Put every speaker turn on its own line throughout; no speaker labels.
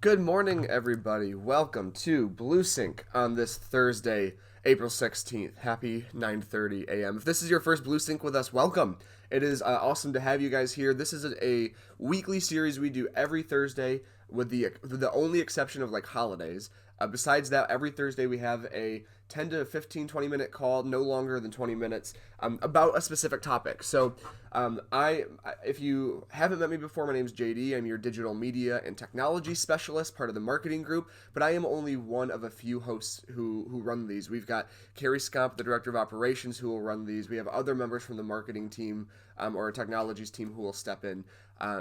Good morning, everybody. Welcome to BlueSync on this Thursday, April 16th. Happy 9:30 a.m. If this is your first BlueSync with us, welcome. It is awesome to have you guys here. This is a weekly series we do every Thursday, with the only exception of like holidays. Besides that, every Thursday we have a 10 to 15, 20-minute call, no longer than 20 minutes, about a specific topic. So if you haven't met me before, my name is JD. I'm your digital media and technology specialist, part of the marketing group, but I am only one of a few hosts who run these. We've got Carrie Scomp, the director of operations, who will run these. We have other members from the marketing team or technologies team who will step in.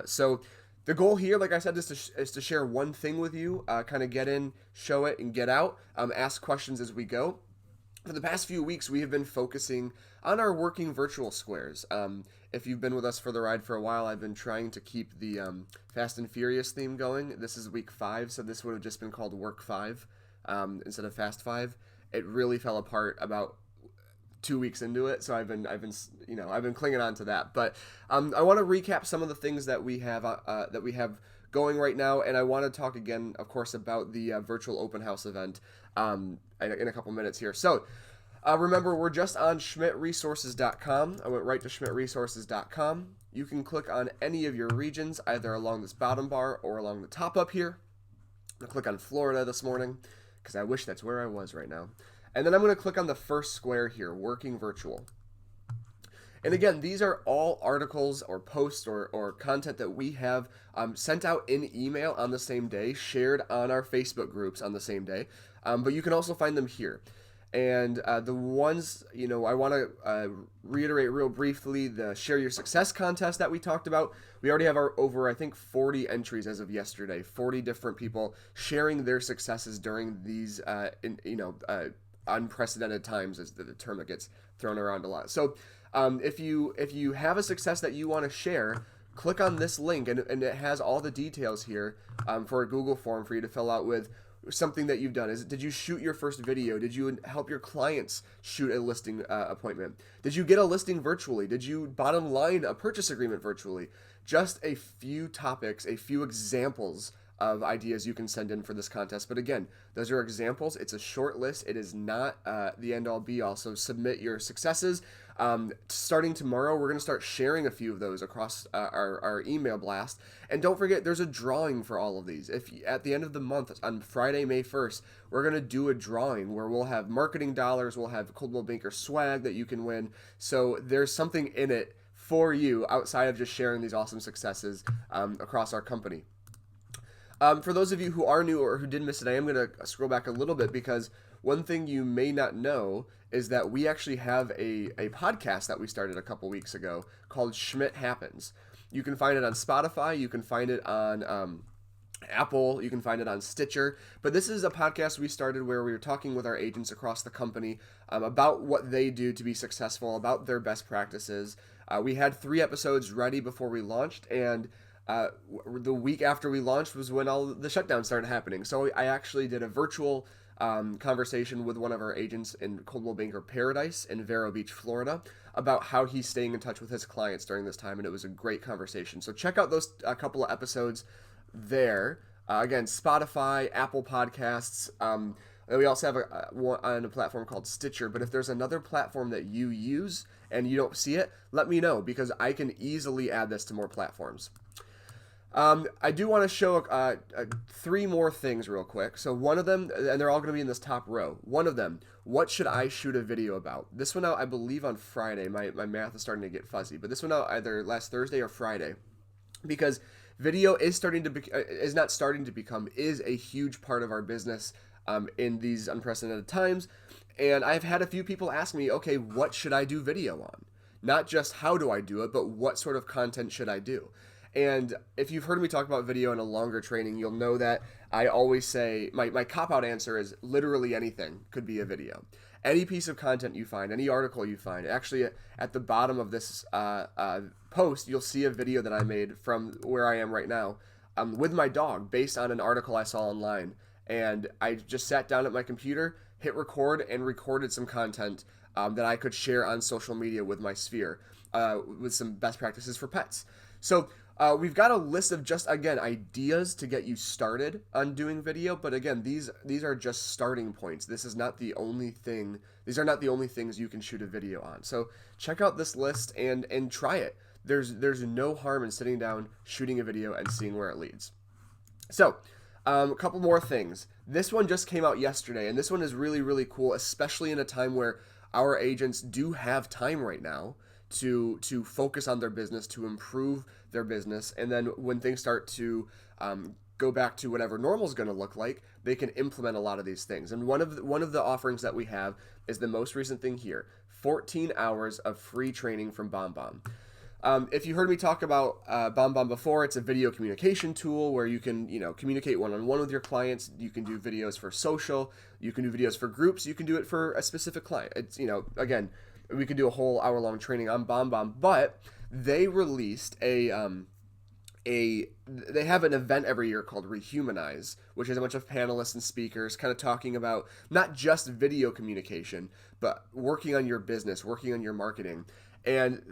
So the goal here, like I said, is to share one thing with you, kind of get in, show it, and get out, ask questions as we go. For the past few weeks, we have been focusing on our working virtual squares. If you've been with us for the ride for a while, I've been trying to keep the Fast and Furious theme going. This is week 5, so this would have just been called Work 5 instead of Fast 5. It really fell apart about 2 weeks into it, so I've been clinging on to that. But I want to recap some of the things that we have going right now, and I want to talk again, of course, about the virtual open house event in a couple minutes here. So remember, we're just on schmidtresources.com. I went right to schmidtresources.com. You can click on any of your regions, either along this bottom bar or along the top up here. I'm going to click on Florida this morning because I wish that's where I was right now. And then I'm going to click on the first square here, Working Virtual. And again, these are all articles or posts or content that we have sent out in email on the same day, shared on our Facebook groups on the same day. But you can also find them here. And the ones, I want to reiterate real briefly the Share Your Success contest that we talked about. We already have over, I think, 40 entries as of yesterday, 40 different people sharing their successes during these, unprecedented times is the term that gets thrown around a lot. So if you have a success that you want to share, click on this link and it has all the details here for a Google form for you to fill out with something that you've done. Did you shoot your first video? Did you help your clients shoot a listing appointment? Did you get a listing virtually? Did you bottom line a purchase agreement virtually? Just a few topics, a few examples of ideas you can send in for this contest. But again, those are examples. It's a short list. It is not the end all be all. So submit your successes. Starting tomorrow, we're going to start sharing a few of those across our email blast. And don't forget, there's a drawing for all of these. If at the end of the month, on Friday, May 1st, we're going to do a drawing where we'll have marketing dollars, we'll have Coldwell Banker swag that you can win. So there's something in it for you outside of just sharing these awesome successes across our company. For those of you who are new or who did miss it, I am going to scroll back a little bit because one thing you may not know is that we actually have a podcast that we started a couple weeks ago called Schmidt Happens. You can find it on Spotify. You can find it on Apple. You can find it on Stitcher. But this is a podcast we started where we were talking with our agents across the company about what they do to be successful, about their best practices. We had 3 episodes ready before we launched, and the week after we launched was when all the shutdowns started happening. So I actually did a virtual conversation with one of our agents in Coldwell Banker Paradise in Vero Beach, Florida, about how he's staying in touch with his clients during this time, and it was a great conversation. So check out those couple of episodes there. Again, Spotify, Apple Podcasts. And we also have one on a platform called Stitcher. But if there's another platform that you use and you don't see it, let me know because I can easily add this to more platforms. I do want to show 3 more things real quick. So one of them, and they're all going to be in this top row. One of them, what should I shoot a video about? This went out, I believe, on Friday. My math is starting to get fuzzy, but this went out either last Thursday or Friday, because video is is a huge part of our business in these unprecedented times. And I've had a few people ask me, okay, what should I do video on? Not just how do I do it, but what sort of content should I do? And if you've heard me talk about video in a longer training, you'll know that I always say my cop-out answer is literally anything could be a video. Any piece of content you find, any article you find, actually at the bottom of this post, you'll see a video that I made from where I am right now with my dog based on an article I saw online. And I just sat down at my computer, hit record, and recorded some content that I could share on social media with my sphere with some best practices for pets. So We've got a list of just, again, ideas to get you started on doing video, but again, these are just starting points. This is not the only thing. These are not the only things you can shoot a video on. So check out this list and try it. There's no harm in sitting down, shooting a video, and seeing where it leads. So, a couple more things. This one just came out yesterday, and this one is really, really cool, especially in a time where our agents do have time right now to focus on their business, to improve their business, and then when things start to go back to whatever normal is going to look like, they can implement a lot of these things. And one of the offerings that we have is the most recent thing here: 14 hours of free training from BombBomb. If you heard me talk about BombBomb before, it's a video communication tool where you can, communicate one-on-one with your clients. You can do videos for social. You can do videos for groups. You can do it for a specific client. It's, again, we could do a whole hour-long training on BombBomb, but they released they have an event every year called Rehumanize, which is a bunch of panelists and speakers kind of talking about not just video communication, but working on your business, working on your marketing. And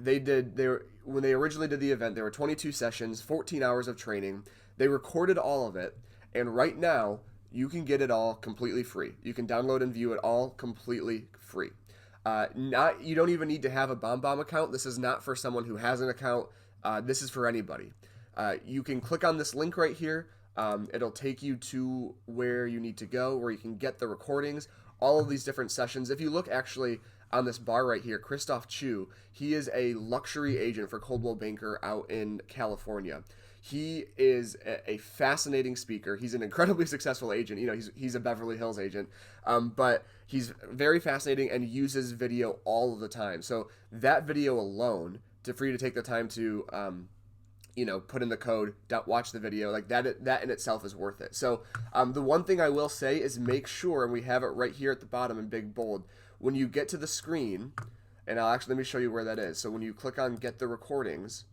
when they originally did the event, there were 22 sessions, 14 hours of training. They recorded all of it, and right now you can get it all completely free. You can download and view it all completely free. You don't even need to have a BombBomb account. This is not for someone who has an account. This is for anybody. You can click on this link right here. It'll take you to where you need to go, where you can get the recordings, all of these different sessions. If you look actually on this bar right here, Christoph Chu, he is a luxury agent for Coldwell Banker out in California. He is a fascinating speaker. He's an incredibly successful agent. He's a Beverly Hills agent, but he's very fascinating and uses video all of the time. So that video alone, for you to take the time to put in the code, watch the video, like that in itself is worth it. So the one thing I will say is make sure, and we have it right here at the bottom in big bold, when you get to the screen, and let me show you where that is. So when you click on get the recordings,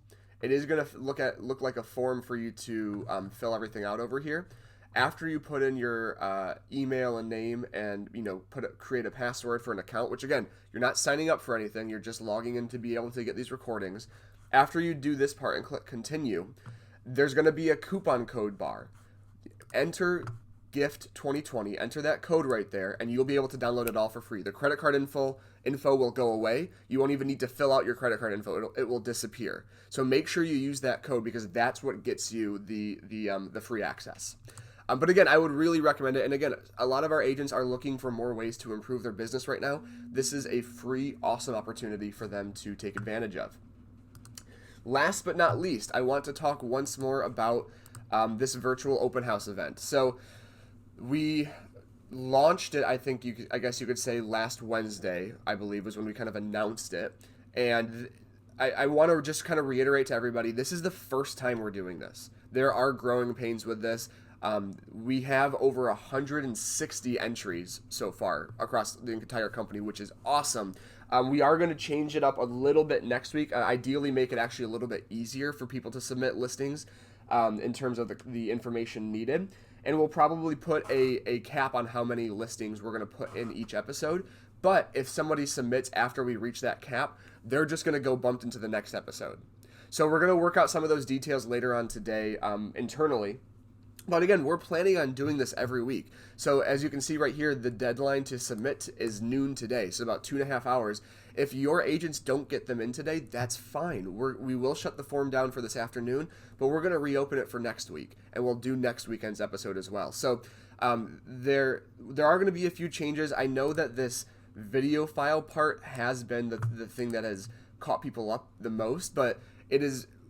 it is going to look like a form for you to fill everything out over here. After you put in your email and name and create a password for an account, which again, you're not signing up for anything, you're just logging in to be able to get these recordings. After you do this part and click continue, there's going to be a coupon code bar. Enter gift 2020, enter that code right there, and you'll be able to download it all for free. The credit card info will go away. You won't even need to fill out your credit card info. It will disappear. So make sure you use that code, because that's what gets you the free access. But again, I would really recommend it. And again, a lot of our agents are looking for more ways to improve their business right now. This is a free, awesome opportunity for them to take advantage of. Last but not least, I want to talk once more about this virtual open house event. So we launched it, I guess you could say last Wednesday, I believe, was when we kind of announced it. And I want to just kind of reiterate to everybody, this is the first time we're doing this. There are growing pains with this. We have over 160 entries so far across the entire company, which is awesome. We are going to change it up a little bit next week, ideally make it actually a little bit easier for people to submit listings in terms of the information needed. And we'll probably put a cap on how many listings we're going to put in each episode. But if somebody submits after we reach that cap, they're just going to go bumped into the next episode. So we're going to work out some of those details later on today internally. But again, we're planning on doing this every week. So as you can see right here, the deadline to submit is noon today, so about 2.5 hours. If your agents don't get them in today, that's fine. We will shut the form down for this afternoon, but we're going to reopen it for next week, and we'll do next weekend's episode as well. So there are going to be a few changes. I know that this video file part has been the thing that has caught people up the most, but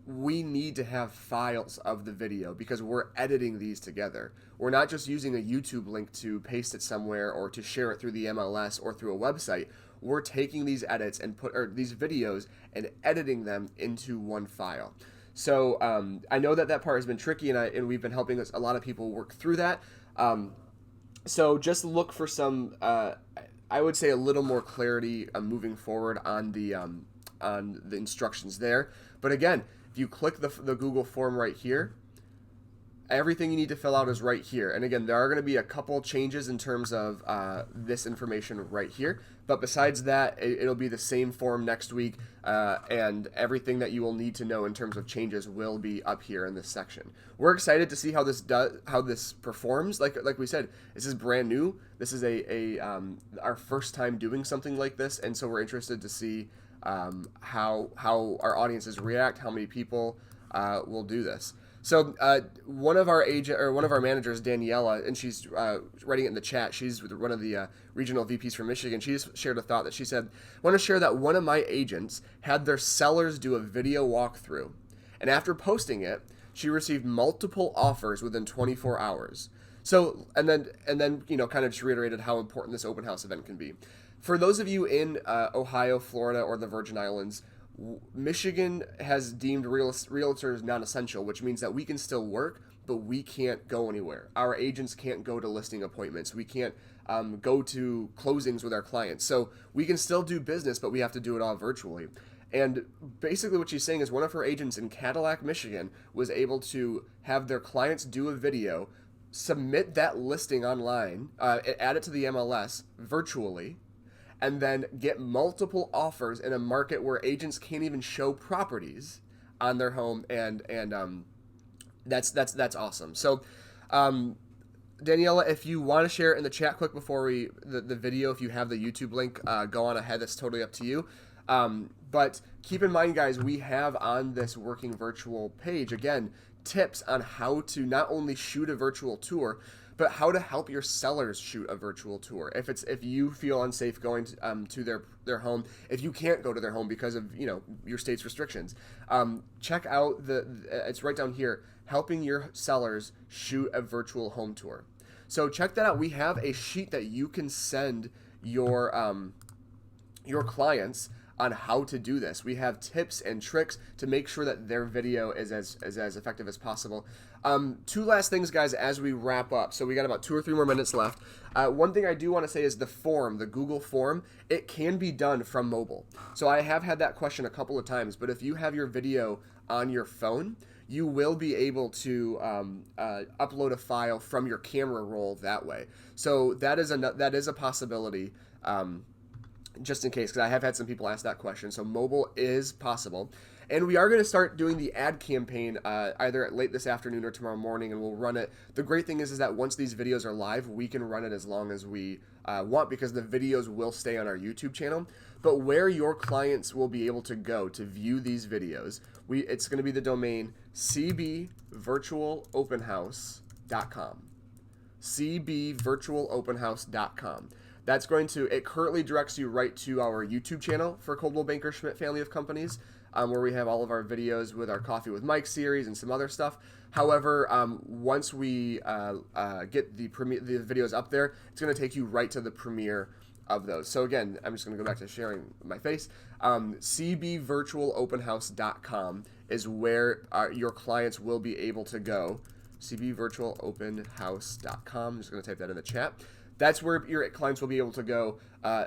we need to have files of the video because we're editing these together. We're not just using a YouTube link to paste it somewhere or to share it through the MLS or through a website. We're taking these edits and these videos and editing them into one file. So I know that part has been tricky, and we've been helping a lot of people work through that. So just look for some, I would say, a little more clarity moving forward on the instructions there. But again, if you click the Google form right here, everything you need to fill out is right here. And again, there are going to be a couple changes in terms of this information right here. But besides that, it'll be the same form next week, and everything that you will need to know in terms of changes will be up here in this section. We're excited to see how this performs. Like we said, this is brand new. This is our first time doing something like this, and so we're interested to see how our audiences react, how many people will do this. So one of our managers, Daniela, and she's writing it in the chat. She's one of the regional VPs from Michigan. She just shared a thought that she said, "I want to share that one of my agents had their sellers do a video walkthrough, and after posting it, she received multiple offers within 24 hours." So and then kind of just reiterated how important this open house event can be. For those of you in Ohio, Florida, or the Virgin Islands, Michigan has deemed realtors non-essential, which means that we can still work, but we can't go anywhere. Our agents can't go to listing appointments. We can't go to closings with our clients. So we can still do business, but we have to do it all virtually. And basically what she's saying is one of her agents in Cadillac, Michigan, was able to have their clients do a video, submit that listing online, add it to the MLS virtually, and then get multiple offers in a market where agents can't even show properties on their home, and that's awesome. So, Daniela, if you want to share it in the chat quick before the video, if you have the YouTube link, go on ahead. That's totally up to you. But keep in mind, guys, we have on this Working Virtual page, again, tips on how to not only shoot a virtual tour, but how to help your sellers shoot a virtual tour. If you feel unsafe going to their home, if you can't go to their home because of your state's restrictions, check out it's right down here, helping your sellers shoot a virtual home tour. So check that out. We have a sheet that you can send your clients on how to do this. We have tips and tricks to make sure that their video is as effective as possible. Two last things, guys, as we wrap up. So we got about 2 or 3 more minutes left. One thing I do want to say is the Google form, it can be done from mobile. So I have had that question a couple of times, but if you have your video on your phone, you will be able to upload a file from your camera roll that way. So that is a possibility. Just in case, because I have had some people ask that question. So mobile is possible. And we are going to start doing the ad campaign either late this afternoon or tomorrow morning, and we'll run it. The great thing is that once these videos are live, we can run it as long as we want, because the videos will stay on our YouTube channel. But where your clients will be able to go to view these videos, it's going to be the domain cbvirtualopenhouse.com. cbvirtualopenhouse.com. That's it currently directs you right to our YouTube channel for Coldwell Banker Schmidt family of companies, where we have all of our videos with our Coffee with Mike series and some other stuff. However, once we get the videos up there, it's going to take you right to the premiere of those. So again, I'm just going to go back to sharing my face. cbvirtualopenhouse.com is where your clients will be able to go. cbvirtualopenhouse.com. I'm just going to type that in the chat. That's where your clients will be able to go.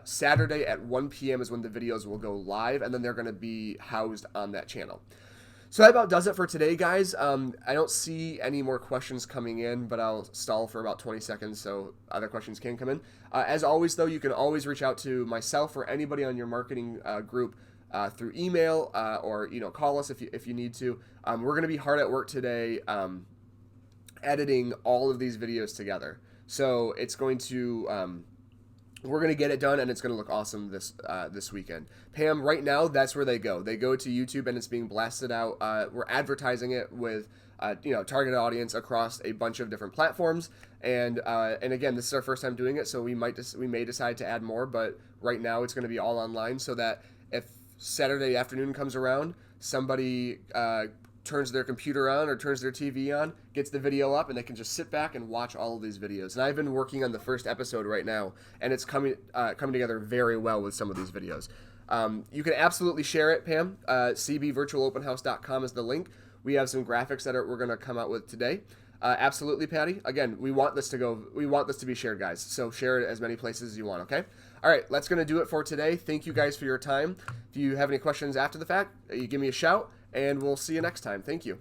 Saturday at 1 p.m. is when the videos will go live, and then they're going to be housed on that channel. So that about does it for today, guys. I don't see any more questions coming in, but I'll stall for about 20 seconds so other questions can come in. As always, though, you can always reach out to myself or anybody on your marketing group through email or call us if you need to. We're going to be hard at work today editing all of these videos together. So it's going to, we're going to get it done, and it's going to look awesome this weekend. Pam, right now, that's where they go. They go to YouTube, and it's being blasted out. We're advertising it with, targeted audience across a bunch of different platforms. And again, this is our first time doing it, so we may decide to add more. But right now, it's going to be all online, so that if Saturday afternoon comes around, somebody turns their computer on or turns their TV on, gets the video up, and they can just sit back and watch all of these videos. And I've been working on the first episode right now, and it's coming together very well with some of these videos. You can absolutely share it, Pam. cbvirtualopenhouse.com is the link. We have some graphics that we're going to come out with today. Absolutely, Patty. Again, we want this to be shared, guys. So share it as many places as you want, okay? All right, that's going to do it for today. Thank you guys for your time. If you have any questions after the fact, you give me a shout, and we'll see you next time. Thank you.